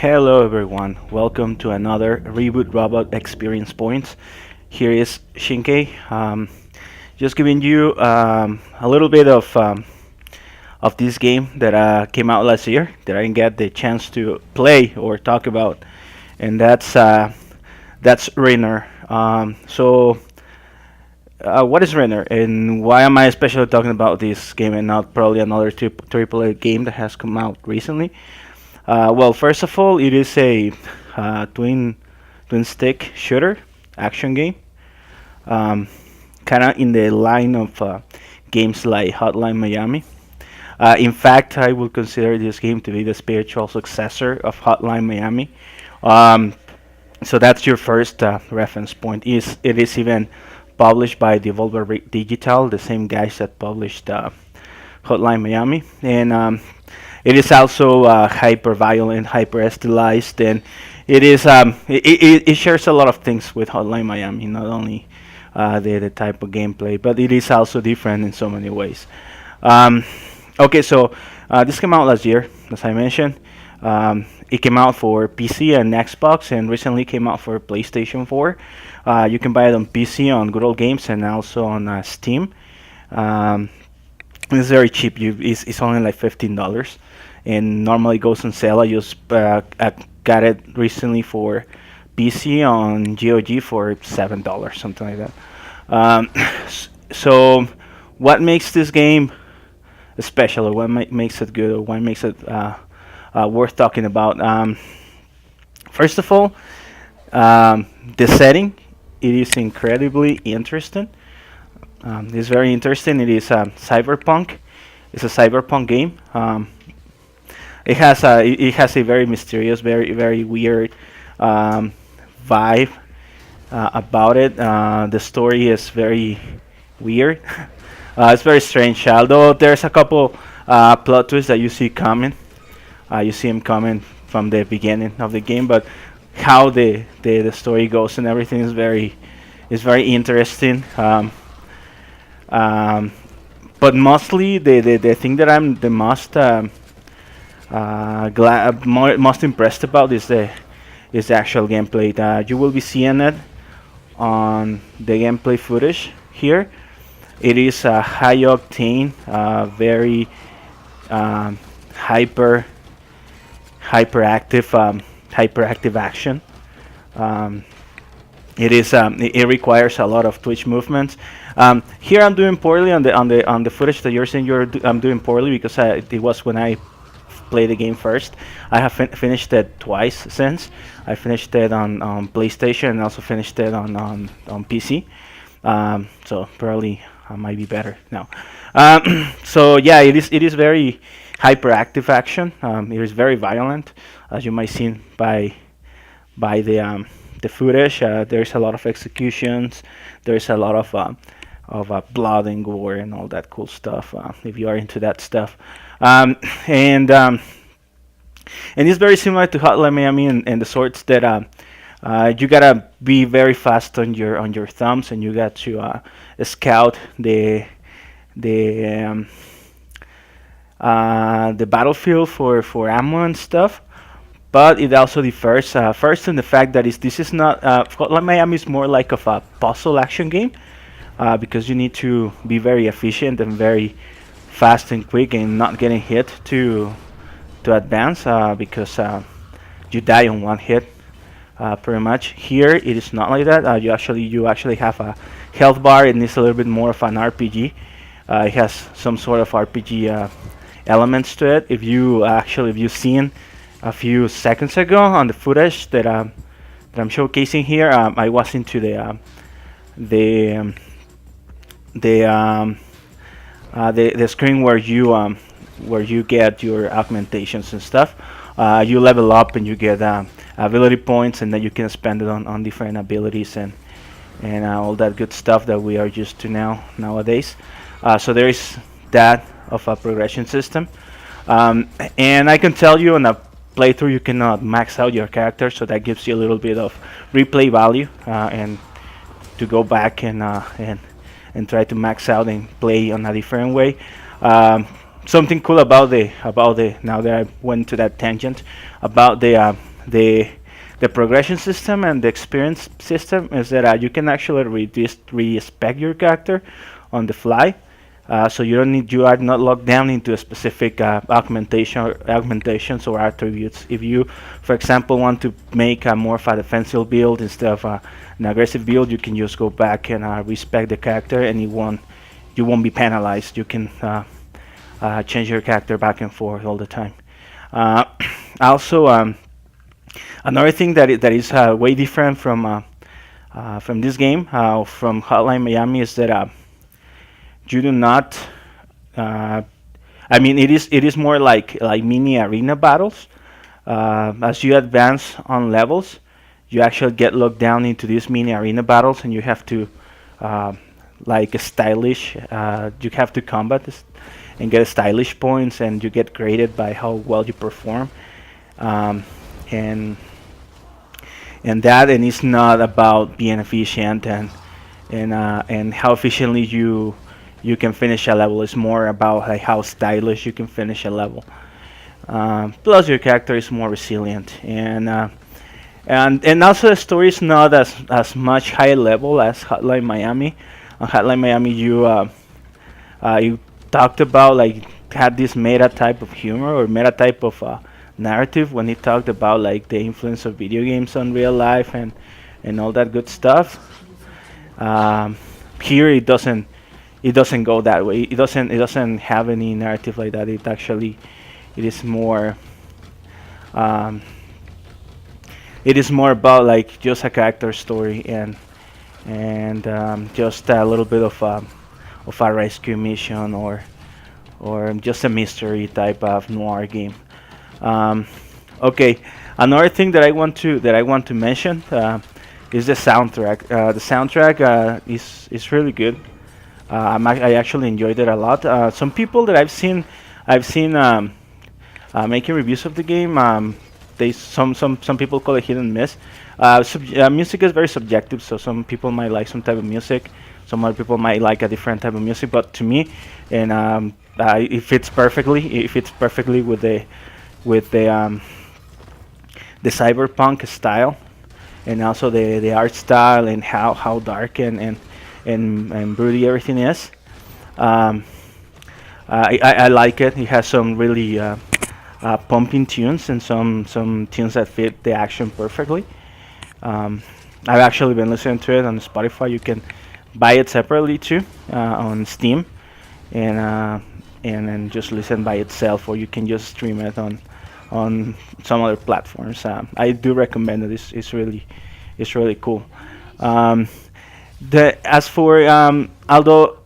Hello everyone, welcome to another Reboot Robot Experience Points. Here is Shinke, just giving you a little bit of this game that came out last year that I didn't get the chance to play or talk about, and that's Rainer. What is Rainer, and why am I especially talking about this game and not probably another AAA game that has come out recently? Well, first of all, it is a twin stick shooter action game, um, kind of in the line of games like Hotline Miami. In fact, I would consider this game to be the spiritual successor of Hotline Miami. Um, so that's your first reference point. Is it is even published by Devolver Digital, the same guys that published Hotline Miami, and it is also hyper violent, hyper stylized, and it shares a lot of things with Hotline Miami. Not only the type of gameplay, but it is also different in so many ways. Um, okay, so this came out last year, as I mentioned. It came out for PC and Xbox, and recently came out for PlayStation 4. You can buy it on PC on Good Old Games and also on Steam. Um, it's very cheap. It's only like $15, and normally goes on sale. I got it recently for PC on GOG for $7, something like that. Um, so, what makes this game special, or what makes it good, or what makes it worth talking about? First of all, the setting. It is incredibly interesting. It's very interesting. It is cyberpunk. It's a cyberpunk game. It has a very mysterious, very weird vibe about it. The story is very weird. It's very strange. Although there's a couple plot twists that you see coming. You see them coming from the beginning of the game, but how the story goes and everything is very interesting. But mostly the thing that I'm the most most impressed about is the actual gameplay. You will be seeing it on the gameplay footage here. It is a high octane, very hyper hyperactive action. Um, it requires a lot of twitch movements. Here I'm doing poorly on the footage that you're seeing. I'm doing poorly because it was when I played the game first. I have finished it twice since. I finished it on PlayStation and also finished it on PC. So probably I might be better now. So yeah, it is very hyperactive action. It is very violent, as you might see by the footage. There's a lot of executions. There's a lot of blood and gore and all that cool stuff. If you are into that stuff, um, and um, and it's very similar to Hotline Miami and the sorts that you gotta be very fast on your thumbs, and you got to scout the the battlefield for ammo and stuff. But it also differs. First, in the fact that this is not Hotline Miami is more like of a puzzle action game, because you need to be very efficient and very fast and quick and not getting hit to advance, because you die on one hit, pretty much. Here it is not like that. You actually have a health bar, and it's a little bit more of an RPG. It has some sort of RPG elements to it. If you've seen a few seconds ago on the footage that I'm showcasing here, I was into the the screen where you get your augmentations and stuff. You level up and you get ability points, and then you can spend it on different abilities and all that good stuff that we are used to nowadays. So there is that of a progression system. And I can tell you, in a playthrough, you cannot max out your character, so that gives you a little bit of replay value, and to go back and try to max out and play on a different way. Something cool about the now that I went to that tangent about the the progression system and the experience system is that you can actually respec your character on the fly. So you are not locked down into a specific augmentations or attributes. If you, for example, want to make a more of a defensive build instead of an aggressive build, you can just go back and respec the character, and you won't be penalized. You can change your character back and forth all the time. Uh, Also, another thing that is way different from this game, from Hotline Miami, is that you do not. Uh, I mean, it is more like mini arena battles. As you advance on levels, you actually get locked down into these mini arena battles, and you have to uh, like a stylish. You have to combat this and get stylish points, and you get graded by how well you perform. Um, and and it's not about being efficient and how efficiently you can finish a level. It's more about like how stylish you can finish a level. Plus, your character is more resilient, and also the story is not as much high level as Hotline Miami. On Hotline Miami, you talked about like had this meta type of humor or meta type of narrative when he talked about like the influence of video games on real life and all that good stuff. Um, Here it doesn't go that way. It doesn't have any narrative like that. It is more um, it is more about like just a character story and just a little bit of a rescue mission or just a mystery type of noir game. Um, okay, another thing that I want to mention is the soundtrack. The soundtrack is really good. I actually enjoyed it a lot. Some people that I've seen making reviews of the game. Some people call it hit and miss. Music is very subjective, so some people might like some type of music, some other people might like a different type of music. But to me, and it fits perfectly. It fits perfectly with the cyberpunk style, and also the art style and how dark and broody everything is. Um, I like it. It has some really pumping tunes and some tunes that fit the action perfectly. Um, I've actually been listening to it on Spotify. You can buy it separately too on Steam, and and just listen by itself, or you can just stream it on some other platforms. I do recommend it. It's really cool. Um, the as for although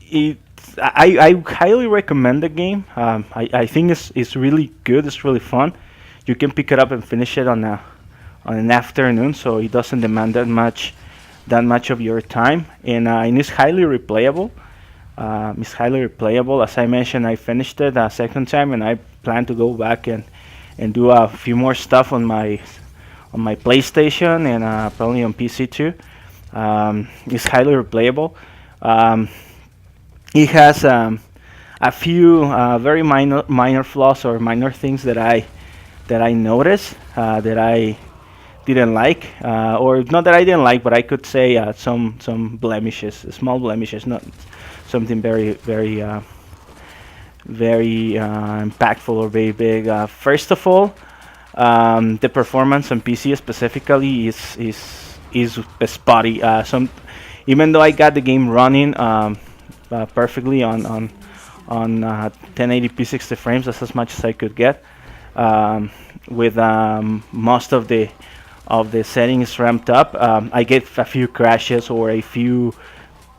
it I highly recommend the game. I think it's really good. It's really fun. You can pick it up and finish it on an afternoon, so it doesn't demand that much of your time, and it's highly replayable. As I mentioned, I finished it a second time, and I plan to go back and do a few more stuff on my PlayStation and probably on PC too. It's highly replayable. Um, it has a few very minor flaws or minor things that I noticed that I didn't like, or not that I didn't like, but I could say some blemishes, small blemishes, not something very impactful or very big. First of all, the performance on PC specifically is spotty. Even though I got the game running perfectly on 1080p 60 frames, that's as much as I could get. With most of the settings ramped up, I get a few crashes or a few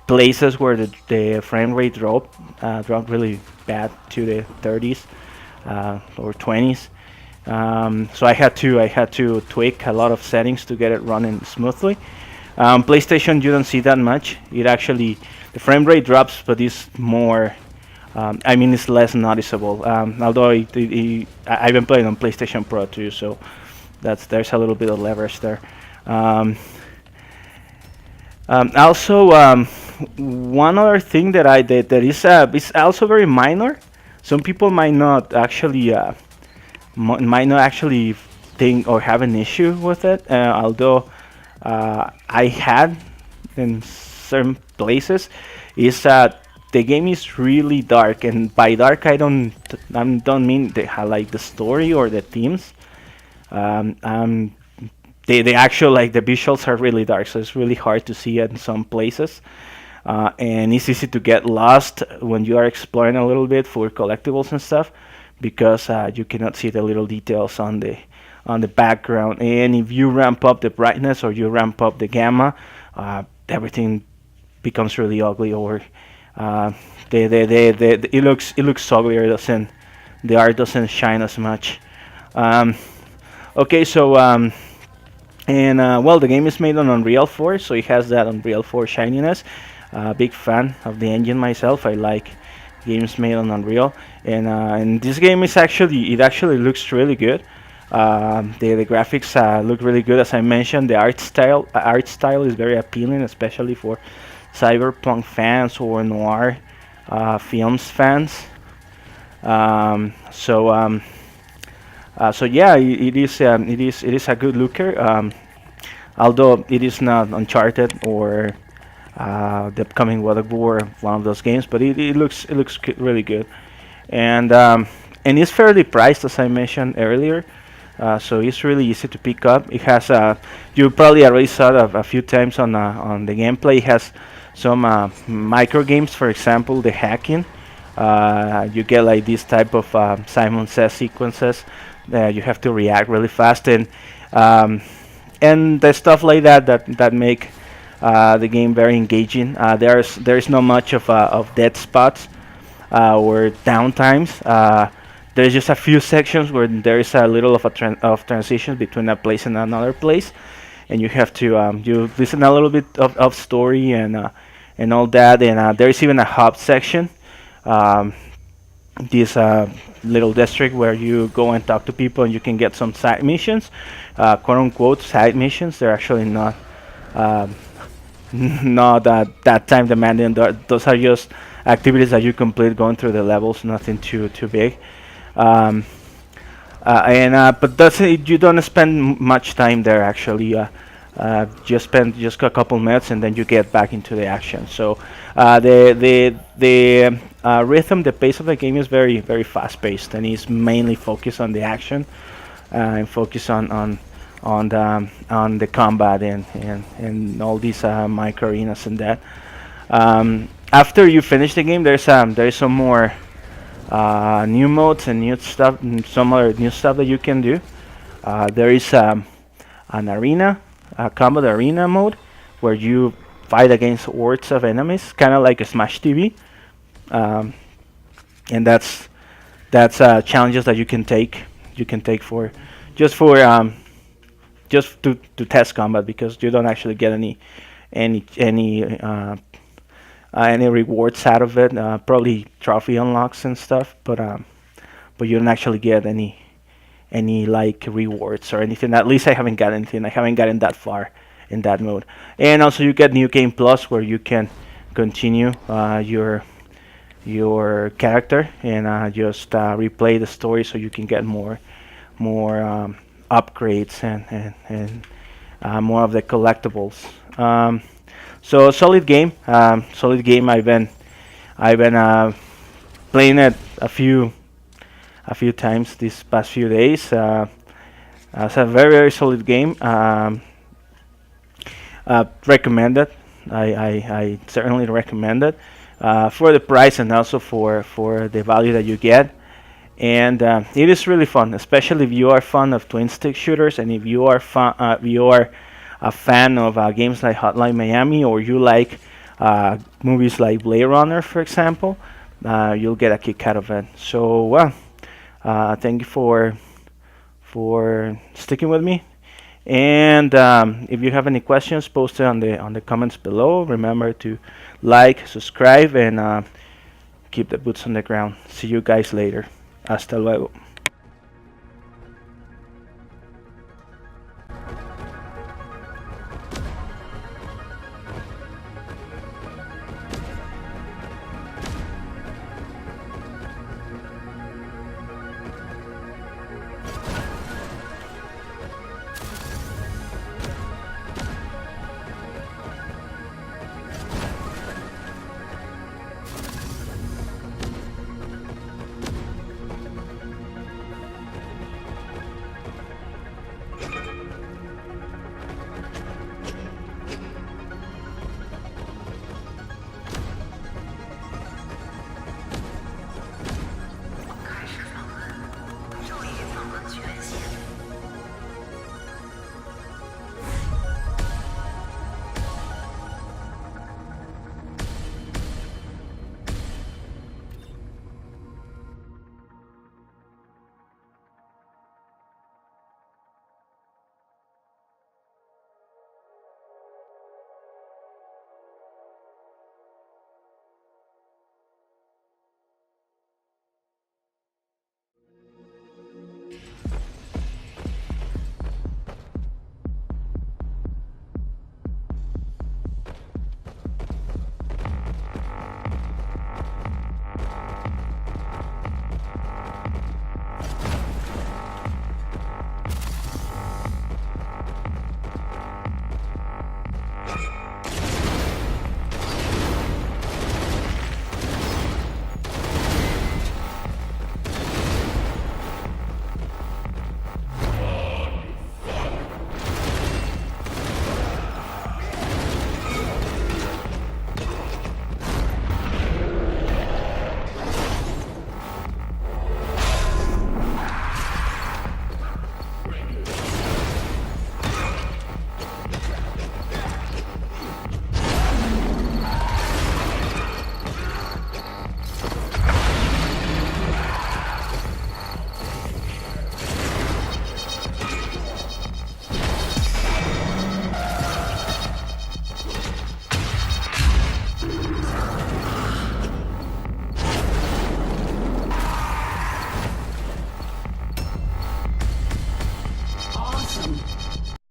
places where the frame rate dropped really bad to the 30s or 20s. So I had to tweak a lot of settings to get it running smoothly. PlayStation, you don't see that much. The frame rate drops, but it's more. I mean, it's less noticeable. Although I've been playing on PlayStation Pro too, so there's a little bit of leverage there. Um, Also, one other thing that I did that is also very minor. Some people might not actually think or have an issue with it. Although I had in certain places, is that the game is really dark, and by dark I don't mean like the story or the themes. Um, um, the actual like the visuals are really dark, so it's really hard to see it in some places. And it's easy to get lost when you are exploring a little bit for collectibles and stuff because you cannot see the little details on the background. And if you ramp up the brightness or you ramp up the gamma, everything becomes really ugly, or it looks uglier. Doesn't The art doesn't shine as much. Um, okay, so and well, the game is made on Unreal 4, so it has that Unreal 4 shininess. Big fan of the engine myself. I like games made on Unreal, and this game is actually looks really good. The graphics look really good, as I mentioned. The art style is very appealing, especially for cyberpunk fans or noir films fans. So yeah, it is a good looker. Although it is not Uncharted or the upcoming God of War, one of those games, but it looks really good, and and it's fairly priced, as I mentioned earlier. So it's really easy to pick up. It has you probably already saw it a few times on the gameplay. It has some micro games, for example, the hacking. You get like this type of Simon Says sequences that you have to react really fast, um, and the stuff like that make the game very engaging. There's not much of dead spots or downtimes. There's just a few sections where there is a little of of transition between a place and another place, and you have to you listen a little bit of story and all that. And there is even a hub section. Um, this little district where you go and talk to people and you can get some side missions, quote unquote side missions. They're actually not um, not that time demanding. Those are just activities that you complete going through the levels, nothing too big. Um, and But you don't spend much time there actually. Just spend just a couple minutes and then you get back into the action. So the rhythm, the pace of the game is very fast paced, and is mainly focused on the action and focus on the combat and all these micro arenas and that. After you finish the game, there's some more new modes and new stuff, and some other new stuff that you can do. There is an arena, a combat arena mode, where you fight against hordes of enemies, kind of like a Smash TV, um, and that's challenges that you can take. You can take for just for just to test combat, because you don't actually get any any uh, any rewards out of it. Probably trophy unlocks and stuff, but you don't actually get any like rewards or anything. At least I haven't got anything. I haven't gotten that far in that mode. And also you get New Game Plus, where you can continue your character and just replay the story, so you can get more upgrades and more of the collectibles. So solid game, solid game. I've been playing it a few times these past few days. It's a very solid game. Recommend it. I certainly recommend it for the price, and also for the value that you get. And it is really fun, especially if you are fond of twin stick shooters, and if you are a fan of games like Hotline Miami, or you like movies like Blade Runner, for example. You'll get a kick out of it. So well, thank you for sticking with me. And if you have any questions, post it on the comments below. Remember to like, subscribe, and keep the boots on the ground. See you guys later. Hasta luego.